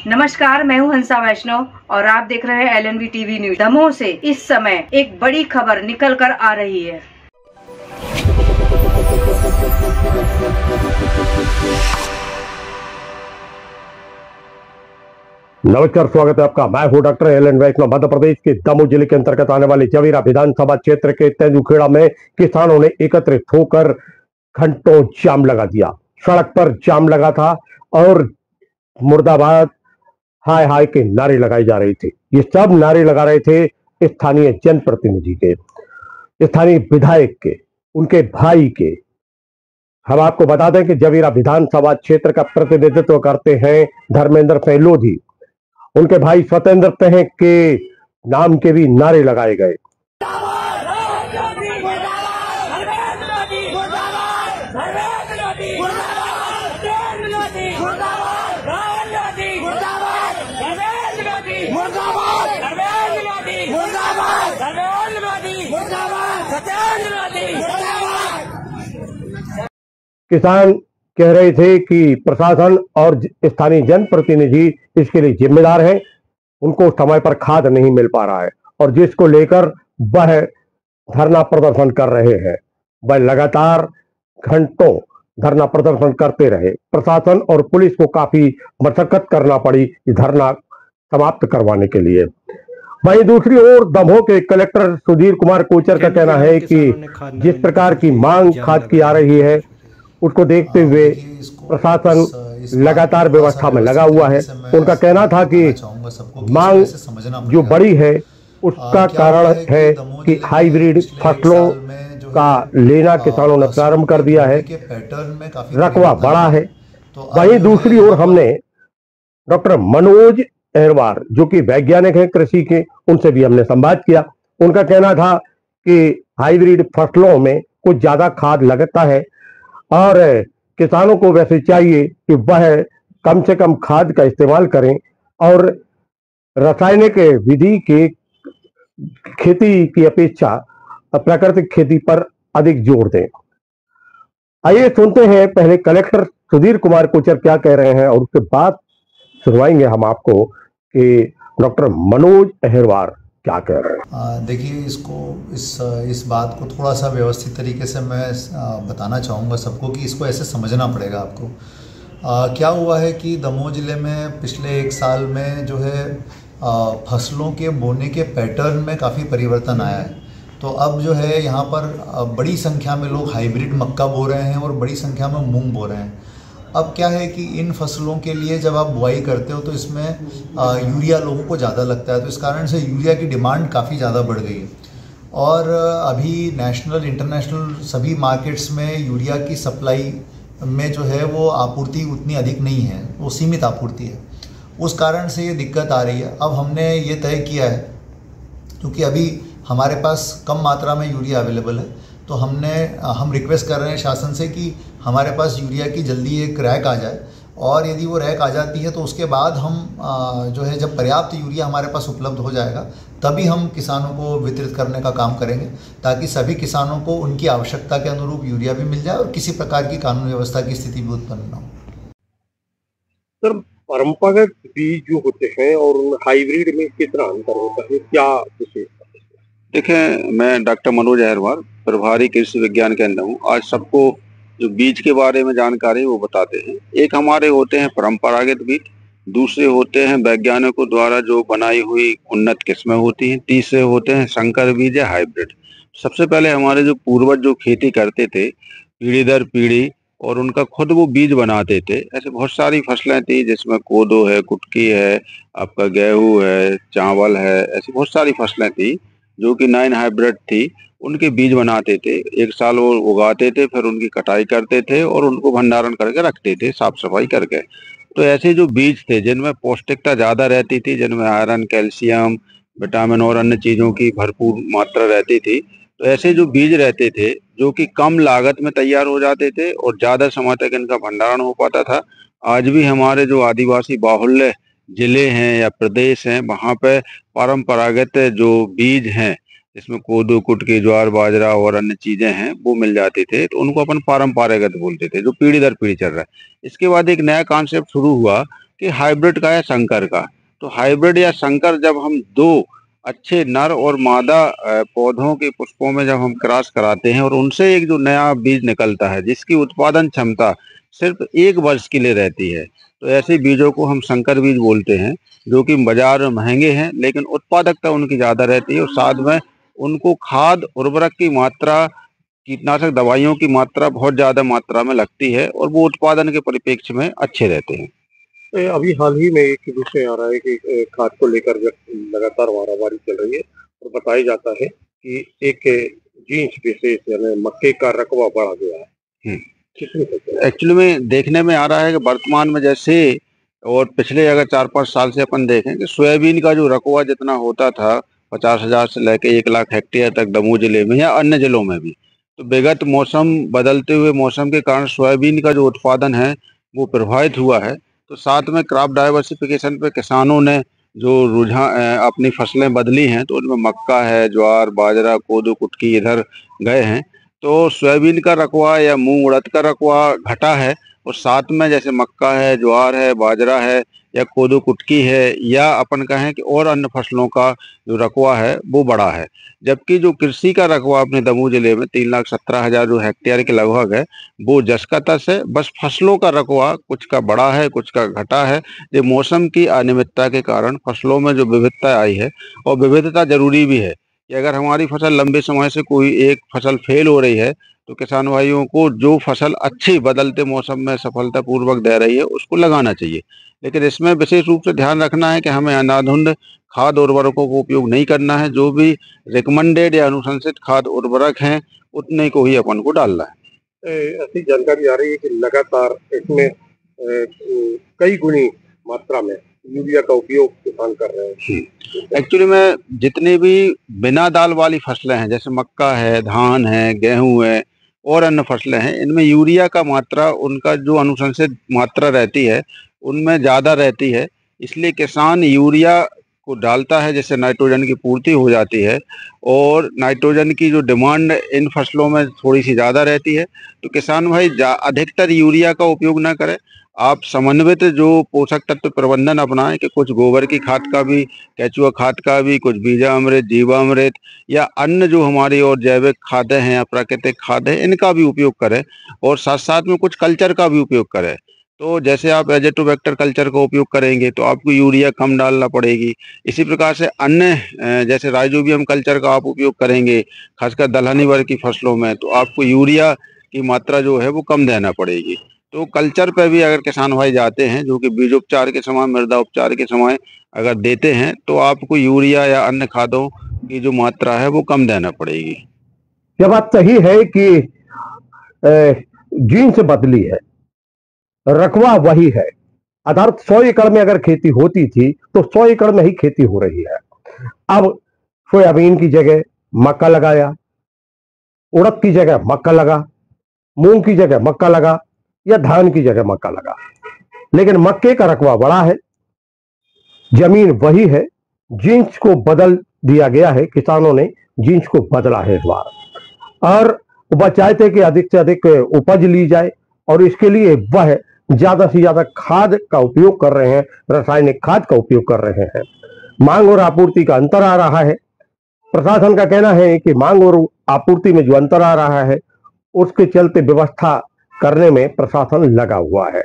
नमस्कार, मैं हूं हंसा वैष्णव और आप देख रहे हैं LNV टीवी न्यूज। दमोह से इस समय एक बड़ी खबर निकल कर आ रही है। नमस्कार, स्वागत है आपका। मैं हूं डॉक्टर एल एन वैष्णव। मध्य प्रदेश के दमोह जिले के अंतर्गत आने वाले जवीरा विधानसभा क्षेत्र के तेंदुखेड़ा में किसानों ने एकत्रित होकर घंटों जाम लगा दिया। सड़क पर जाम लगा था और मुर्दाबाद, हाय हाय के नारे लगाए जा रहे थे। ये सब नारे लगा रहे थे स्थानीय जनप्रतिनिधि के, स्थानीय विधायक के, उनके भाई के। हम आपको बता दें कि जवीरा विधानसभा क्षेत्र का प्रतिनिधित्व करते हैं धर्मेंद्र सिंह लोधी। उनके भाई स्वतंत्र सिंह के नाम के भी नारे लगाए गए। किसान कह रहे थे कि प्रशासन और स्थानीय जनप्रतिनिधि इसके लिए जिम्मेदार हैं। उनको समय पर खाद नहीं मिल पा रहा है और जिसको लेकर वह धरना प्रदर्शन कर रहे हैं। वह लगातार घंटों धरना प्रदर्शन करते रहे। प्रशासन और पुलिस को काफी मशक्कत करना पड़ी धरना समाप्त करवाने के लिए। वहीं दूसरी ओर दमोह के कलेक्टर सुधीर कुमार कोचर का कहना है कि जिस प्रकार की मांग खाद की आ रही है उसको देखते हुए प्रशासन लगातार व्यवस्था में लगा हुआ है। उनका कहना था कि मांग जो बड़ी है उसका कारण है कि हाइब्रिड फसलों का लेना किसानों ने प्रारंभ कर दिया है, रकबा बड़ा है। वहीं दूसरी ओर हमने डॉक्टर मनोज अहिरवार जो कि वैज्ञानिक हैं कृषि के, उनसे भी हमने संवाद किया। उनका कहना था कि हाइब्रिड फसलों में कुछ ज्यादा खाद लगता है और किसानों को वैसे चाहिए कि वह कम से कम खाद का इस्तेमाल करें और रासायनिक विधि के खेती की अपेक्षा प्राकृतिक खेती पर अधिक जोर दें। आइए सुनते हैं पहले कलेक्टर सुधीर कुमार कोचर क्या कह रहे हैं और उसके बाद सुनवाएंगे हम आपको कि डॉक्टर मनोज अहिरवार क्या कह रहे हैं। देखिए, इस बात को थोड़ा सा व्यवस्थित तरीके से मैं बताना चाहूँगा सबको कि इसको ऐसे समझना पड़ेगा आपको। क्या हुआ है कि दमोह ज़िले में पिछले एक साल में जो है फसलों के बोने के पैटर्न में काफ़ी परिवर्तन आया है। तो अब जो है यहाँ पर बड़ी संख्या में लोग हाइब्रिड मक्का बो रहे हैं और बड़ी संख्या में मूंग बो रहे हैं। अब क्या है कि इन फसलों के लिए जब आप बुआई करते हो तो इसमें यूरिया लोगों को ज़्यादा लगता है, तो इस कारण से यूरिया की डिमांड काफ़ी ज़्यादा बढ़ गई है। और अभी नेशनल इंटरनेशनल सभी मार्केट्स में यूरिया की सप्लाई में जो है वो आपूर्ति उतनी अधिक नहीं है, वो सीमित आपूर्ति है। उस कारण से ये दिक्कत आ रही है। अब हमने ये तय किया है, क्योंकि अभी हमारे पास कम मात्रा में यूरिया अवेलेबल है, तो हम रिक्वेस्ट कर रहे हैं शासन से कि हमारे पास यूरिया की जल्दी एक रैक आ जाए, और यदि वो रैक आ जाती है तो उसके बाद हम जो है जब पर्याप्त यूरिया हमारे पास उपलब्ध हो जाएगा तभी हम किसानों को वितरित करने का काम करेंगे, ताकि सभी किसानों को उनकी आवश्यकता के अनुरूप यूरिया भी मिल जाए और किसी प्रकार की कानून व्यवस्था की स्थिति भी उत्पन्न न हो। सर, परंपरागत बीज जो होते हैं और हाइब्रिड में कितना अंतर होता है, क्या विशेषता? देखें, मैं डॉक्टर मनोज अहिरवार, प्रभारी कृषि विज्ञान केंद्र हूँ। आज सबको जो बीज के बारे में जानकारी वो बताते हैं। एक हमारे होते हैं परंपरागत बीज, दूसरे होते हैं वैज्ञानिकों द्वारा जो बनाई हुई उन्नत किस्में होती हैं, तीसरे होते हैं संकर बीज या हाइब्रिड। सबसे पहले हमारे जो पूर्वज जो खेती करते थे पीढ़ी दर पीढ़ी, और उनका खुद वो बीज बनाते थे। ऐसे बहुत सारी फसलें थी जिसमें कोदो है, कुटकी है, आपका गेहूँ है, चावल है, ऐसी बहुत सारी फसलें थी जो कि 9 हाइब्रिड थी। उनके बीज बनाते थे, एक साल वो उगाते थे, फिर उनकी कटाई करते थे और उनको भंडारण करके रखते थे साफ सफाई करके। तो ऐसे जो बीज थे जिनमें पौष्टिकता ज़्यादा रहती थी, जिनमें आयरन, कैल्शियम, विटामिन और अन्य चीज़ों की भरपूर मात्रा रहती थी, तो ऐसे जो बीज रहते थे जो कि कम लागत में तैयार हो जाते थे और ज़्यादा समय तक इनका भंडारण हो पाता था। आज भी हमारे जो आदिवासी बाहुल्य जिले हैं या प्रदेश हैं, वहाँ पे परंपरागत जो बीज हैं जिसमें कोदो, कुटकी, ज्वार, बाजरा और अन्य चीजें हैं वो मिल जाते थे, तो उनको अपन पारंपरिकत बोलते थे, जो पीढ़ी दर पीढ़ी चल रहा है। इसके बाद एक नया कॉन्सेप्ट शुरू हुआ कि हाइब्रिड का या संकर का। तो हाइब्रिड या संकर जब हम दो अच्छे नर और मादा पौधों के पुष्पों में जब हम क्रॉस कराते हैं और उनसे एक जो नया बीज निकलता है जिसकी उत्पादन क्षमता सिर्फ 1 वर्ष के लिए रहती है, तो ऐसे बीजों को हम संकर बीज बोलते हैं, जो कि बाजार में महंगे हैं लेकिन उत्पादकता उनकी ज़्यादा रहती है और साथ में उनको खाद उर्वरक की मात्रा, कीटनाशक दवाइयों की मात्रा बहुत ज़्यादा मात्रा में लगती है और वो उत्पादन के परिप्रेक्ष्य में अच्छे रहते हैं। अभी हाल ही में एक विषय आ रहा है कि खाद को लेकर लगातार मारामारी चल रही है और बताया जाता है कि एक जीन्स विशेष यानी मक्के का रकबा बढ़ा गया है। एक्चुअली में देखने में आ रहा है कि वर्तमान में जैसे और पिछले अगर 4-5 साल से अपन देखें कि सोयाबीन का जो रकबा जितना होता था 50,000 से लेकर 1 लाख हेक्टेयर तक दमोह जिले में या अन्य जिलों में भी, तो विगत मौसम बदलते हुए मौसम के कारण सोयाबीन का जो उत्पादन है वो प्रभावित हुआ है। तो साथ में क्रॉप डाइवर्सिफिकेशन पे किसानों ने जो रुझान अपनी फसलें बदली हैं, तो उनमें मक्का है, ज्वार, बाजरा, कोदो, कुटकी इधर गए हैं। तो सोयाबीन का रकबा या मूंग उड़द का रकबा घटा है और साथ में जैसे मक्का है, ज्वार है, बाजरा है या कोदो कुटकी है या अपन कहें कि और अन्य फसलों का जो रकबा है वो बढ़ा है। जबकि जो कृषि का रकबा अपने दमोह जिले में 3,17,000 जो हेक्टेयर के लगभग है वो जस का तस है। बस फसलों का रकबा कुछ का बढ़ा है, कुछ का घटा है। ये मौसम की अनियमितता के कारण फसलों में जो विविधता आई है, और विविधता जरूरी भी है कि अगर हमारी फसल लंबे समय से कोई एक फसल फेल हो रही है तो किसान भाइयों को जो फसल अच्छी बदलते मौसम में सफलतापूर्वक दे रही है उसको लगाना चाहिए। लेकिन इसमें विशेष रूप से ध्यान रखना है कि हमें अनाधुंध खाद उर्वरकों को उपयोग नहीं करना है। जो भी रिकमेंडेड या अनुशंसित खाद उर्वरक हैं उतने को ही अपन को डालना है। ऐसी जानकारी आ रही है कि लगातार इसमें कई गुनी मात्रा में यूरिया का उपयोग किसान कर रहे हैं। एक्चुअली में जितने भी बिना दाल वाली फसलें हैं जैसे मक्का है, धान है, गेहूं है और अन्य फसलें हैं, इनमें यूरिया का मात्रा उनका जो अनुशंसित मात्रा रहती है उनमें ज़्यादा रहती है। इसलिए किसान यूरिया को डालता है जिससे नाइट्रोजन की पूर्ति हो जाती है और नाइट्रोजन की जो डिमांड इन फसलों में थोड़ी सी ज़्यादा रहती है। तो किसान भाई अधिकतर यूरिया का उपयोग ना करें, आप समन्वित जो पोषक तत्व प्रबंधन अपनाएं कि कुछ गोबर की खाद का भी, केचुआ खाद का भी, कुछ बीजामृत, जीवामृत या अन्य जो हमारी और जैविक खादें हैं या प्राकृतिक खाद है इनका भी उपयोग करें और साथ साथ में कुछ कल्चर का भी उपयोग करें। तो जैसे आप एजेटोबैक्टर कल्चर का उपयोग करेंगे तो आपको यूरिया कम डालना पड़ेगी। इसी प्रकार से अन्य जैसे राइजोबियम कल्चर का आप उपयोग करेंगे खासकर दलहनी वर्ग की फसलों में, तो आपको यूरिया की मात्रा जो है वो कम देना पड़ेगी। तो कल्चर पर भी अगर किसान भाई जाते हैं जो कि बीजोपचार के समय, मृदा उपचार के समय अगर देते हैं तो आपको यूरिया या अन्य खादों की जो मात्रा है वो कम देना पड़ेगी। यह बात सही है कि जीन्स बदली है, रकबा वही है। अर्थात 100 एकड़ में अगर खेती होती थी तो 100 एकड़ में ही खेती हो रही है। अब सोयाबीन की जगह मक्का लगाया, उड़द की जगह मक्का लगा, मूंग की जगह मक्का लगा या धान की जगह मक्का लगा, लेकिन मक्के का रकबा बड़ा है, जमीन वही है। जीन्स को बदल दिया गया है, किसानों ने जीन्स को बदला है इस बार और वह चाहते कि अधिक से अधिक उपज ली जाए और इसके लिए वह ज्यादा से ज्यादा खाद का उपयोग कर रहे हैं, रासायनिक खाद का उपयोग कर रहे हैं। मांग और आपूर्ति का अंतर आ रहा है। प्रशासन का कहना है कि मांग और आपूर्ति में जो अंतर आ रहा है उसके चलते व्यवस्था करने में प्रशासन लगा हुआ है।